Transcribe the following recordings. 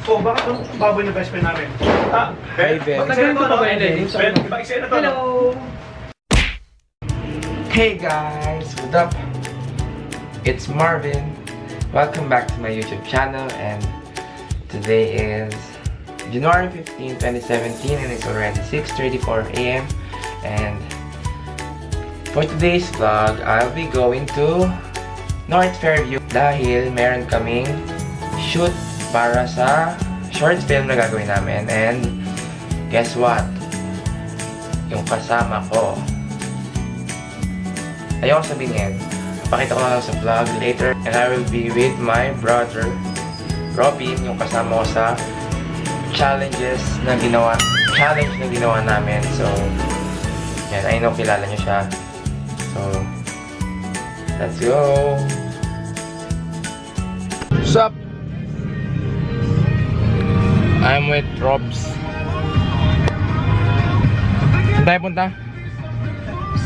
Oh, bakit yung baboy na best friend namin? Ah, Hi, Ben. Ba't nagganito pa ba yun, Ben? Iba eksena to, no? Hey guys, what up? It's Marvin. Welcome back to my YouTube channel, and today is January 15, 2017, and it's already 6:34 AM. And for today's vlog, I'll be going to North Fairview dahil meron kaming shoot para sa short film na gagawin namin. And guess what? Yung kasama ko, ayoko sabihin yan. Pakita ko na lang sa vlog later. And I will be with my brother, Robin, yung kasama ko sa challenge na ginawa namin. So, yan. I know kilala nyo siya. So, let's go! What's up? I'm with Robs. Saan tayo punta?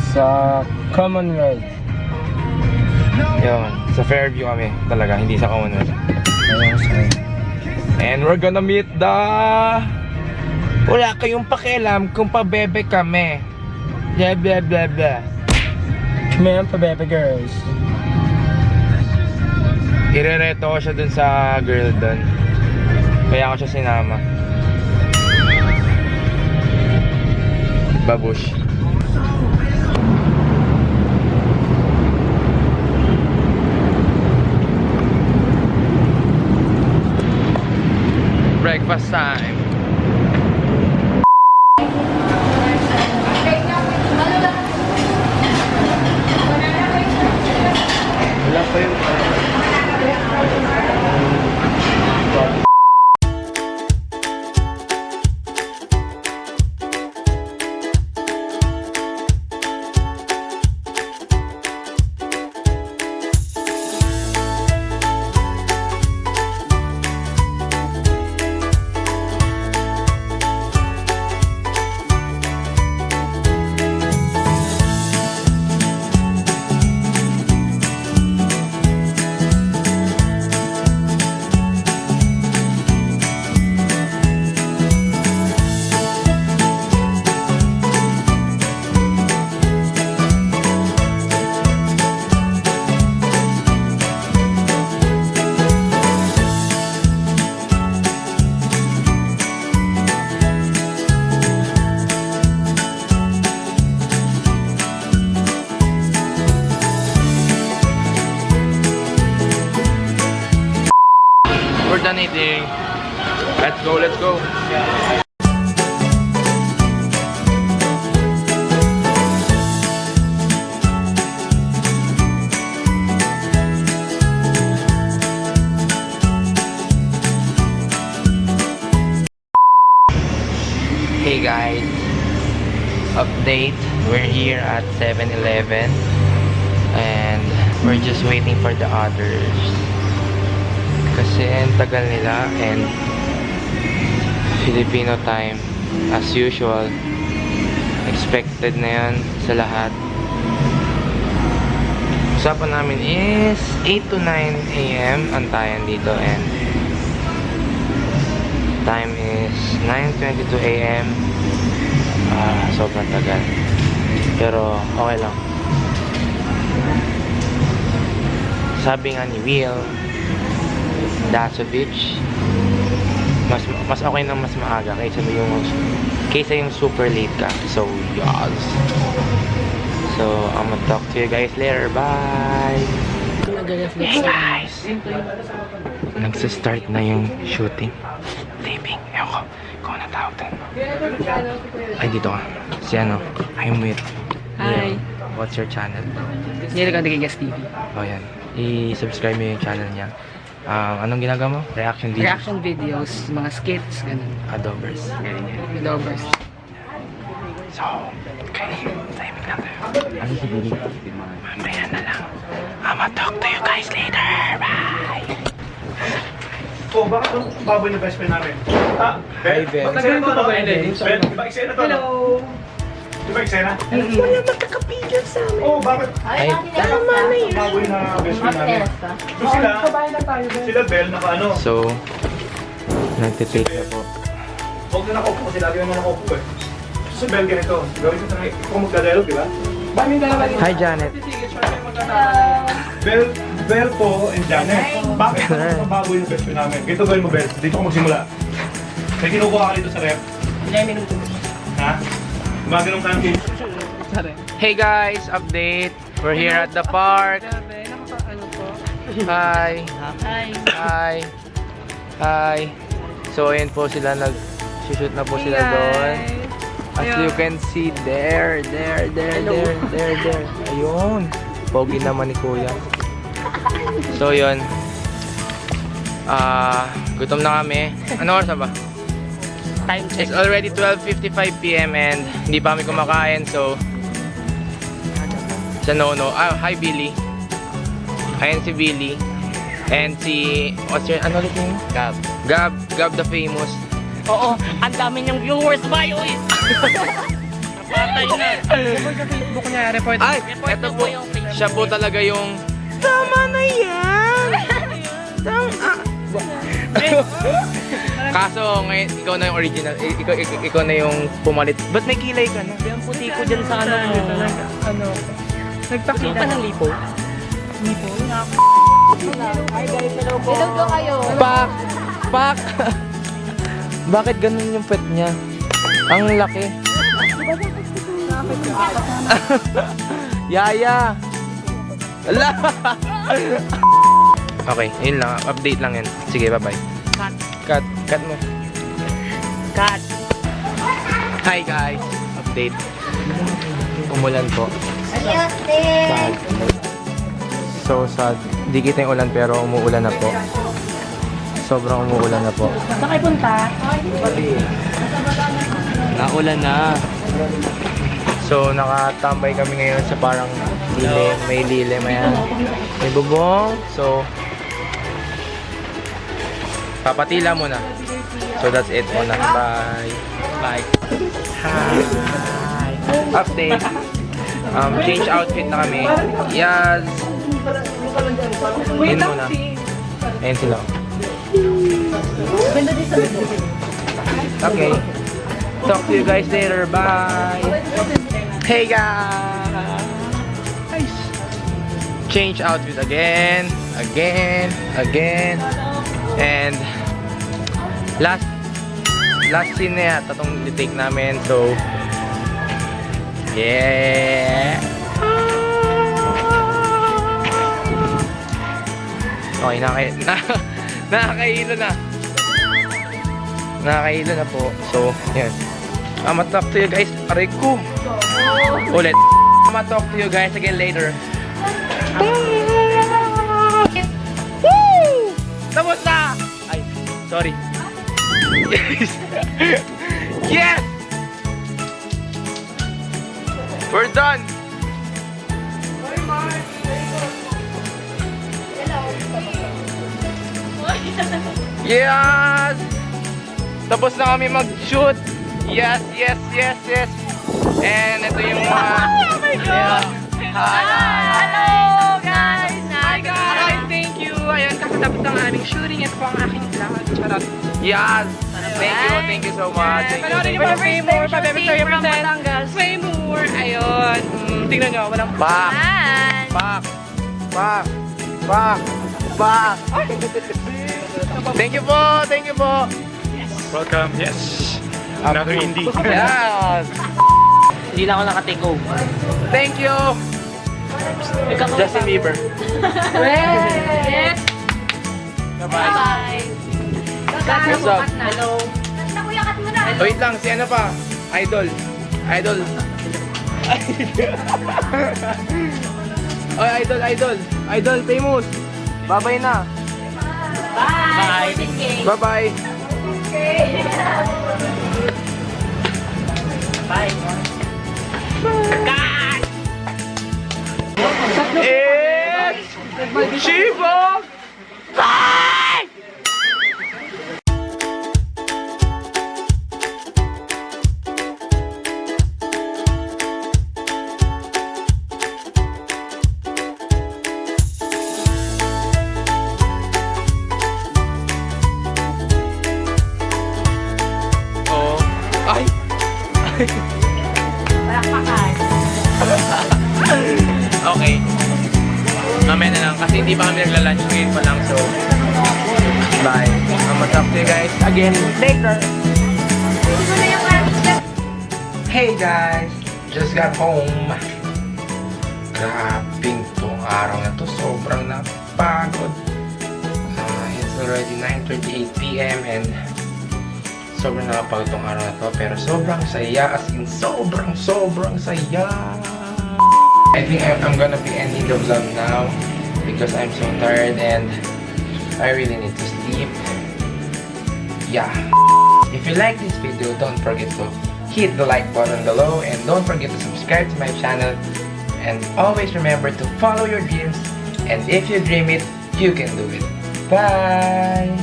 Sa Commonwealth. Yun, sa Fairview kami talaga, hindi sa Commonwealth. Ayun, sorry. And we're gonna meet the... Wala kayong pakialam kung pabebe kami. Blah blah blah blah. Kami ang pabebe girls. Irereto ko siya dun sa girl dun. Kaya ako siya sinama. Babush. Breakfast time. Wala pa yung... We're done eating. Let's go, let's go. Hey guys, update. We're here at 7-Eleven and we're just waiting for the others. Kasi ang tagal nila, and Filipino time as usual, expected na yan sa lahat. Usapan namin is 8 to 9 AM antayan dito, and time is 9:22 AM. Sobrang tagal, pero okay lang. Sabi nga ni Will Dasovich, mas okay na mas maaga kaysa yung super late ka. So yes. So I'm gonna talk to you guys later. Bye. Hey guys, nagsa-start na yung shooting, taping. Ewan ko kung ano tawag doon. Ay, dito ka. Si ano, I'm with Hi. What's your channel? Nila ka Gas TV. Oh yan, i-subscribe mo yung channel niya. Anong ginagawa mo? Reaction videos? Reaction videos, mga skits, ganun. Adobers. Lovers. So, okay. Timing lang tayo. Ano si Billy? Mamaya na lang. I'ma talk to you guys later. Bye! Oh, bakit yung baboy na best friend namin? Ah, Hi, Ben. Ba't nagganito pa ba yun, Ben? Iba eksena to, no? Iba eksena? Wala magkakapigil sa amin. Oh, bakit? Ay, Tama na yun. Baboy na best friend namin. So sila Bel, naka ano? so, Nagtitake na po. Huwag na nakaupo kasi lagi naman nakaupo eh. So, sa bell ganito, gawin ko sa kung magka-dialog, di ba? Hi, Janet. Bell po and Janet. Bakit ito baboy yung best friend namin? Ganito gawin mo, Bell. Dito ko magsimula. May kinukuha ka dito sa ref. Ha? Gumaganon ka ng team. Hey guys, update. We're here at the park. Hi. Hi. Hi. So ayan po sila, nag-shoot na po sila doon. As you can see, there. Ayun. Pogi naman ni Kuya. So yun. Gutom na kami. Ano oras na ba? Time check. It's already 12:55 PM and hindi pa kami kumakain, so sa no. Hi Billy. Ayan si Billy. And si, what's your, ano ulit yung? Gab the famous. Oo, ang dami niyang viewers ba yun? Napatay na. Report sa Facebook niya, report. Ay, Report eto mo po, yung Facebook. siya po talaga yung tama na yan! Kaso, ngayon, ikaw na yung original, ikaw na yung pumalit. Ba't may kilay ka na? Yung puti ko dyan sa ano mo. Ano? Nagpakita ka ng lipo. Lipo? Hello po kayo. Pak! Bakit ganun yung pet niya? Ang laki. Yaya! Ala! Okay, yun lang. Update lang yan. Sige, bye-bye. Cut mo. Cut. Hi guys! Update. Umulan po. Adios, Dave. So sad. Di kita yung ulan pero umuulan na po. Sobrang umuulan na po. Saan kayo punta? Naulan na. So nakatambay kami ngayon sa parang lilim. May lilim, ayan. May bubong. So papatila muna. So that's it muna. Bye. Bye. Hi. Update. Change outfit na kami. Yes. Yun muna. Ayan sila. Okay. Talk to you guys later. Bye. Hey guys. Change outfit again. And last scene na yata itong take namin. So yeah. Okay, nakakahilo na. Nakakahilo na po. So, yan. Talk to you guys. Aray ko. Ulit. Talk to you guys again later. Woo! Tapos na! Ay, sorry. Yes! Yes! We're done! Yes! Tapos na kami mag-shoot. Yes. And ito yung mga... Oh my God! Hi! Hello guys! Hi guys! Thank you! Ayan, kakatapos ng aming shooting. Ito po ang aking vlog. Charot. Yes! Thank you so much. Thank Panoorin niyo you. po yung Faymore. Pabebe Story present. Faymore. Ayun. Tingnan nyo. Walang Pak! Thank you po! Welcome. Yes. Another indie. Yes! Hindi na ako naka-take over. Thank you! Justin Bieber. Yes. Bye-bye. Bye. What's up? Hello. Basta kuya, kat mo na. Wait lang, si ano pa? Idol. Oy, idol, famous. Bye-bye na. Bye. Bye-bye. Bye. It's Chivo! Bye! Mamaya na lang kasi hindi pa kami nagla-lunch ngayon pa lang. So, bye. I'm gonna talk to you guys again later. Hey guys! Just got home. Grabing tong araw na to. Sobrang napagod. It's already 9:38 PM and sobrang napagod tong araw na to. Pero sobrang saya. As in, sobrang saya. I think I'm gonna be ending the vlog now because I'm so tired and I really need to sleep. Yeah. If you like this video, don't forget to hit the like button below and don't forget to subscribe to my channel. And always remember to follow your dreams, and if you dream it, you can do it. Bye!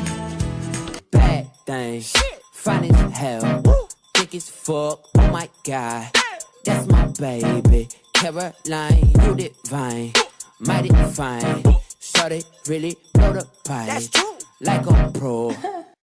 Bad thing, fine as hell, thick as fuck, oh my god, that's my baby. Caroline, you divine, mighty fine, shorty really blow the pipe, like a pro.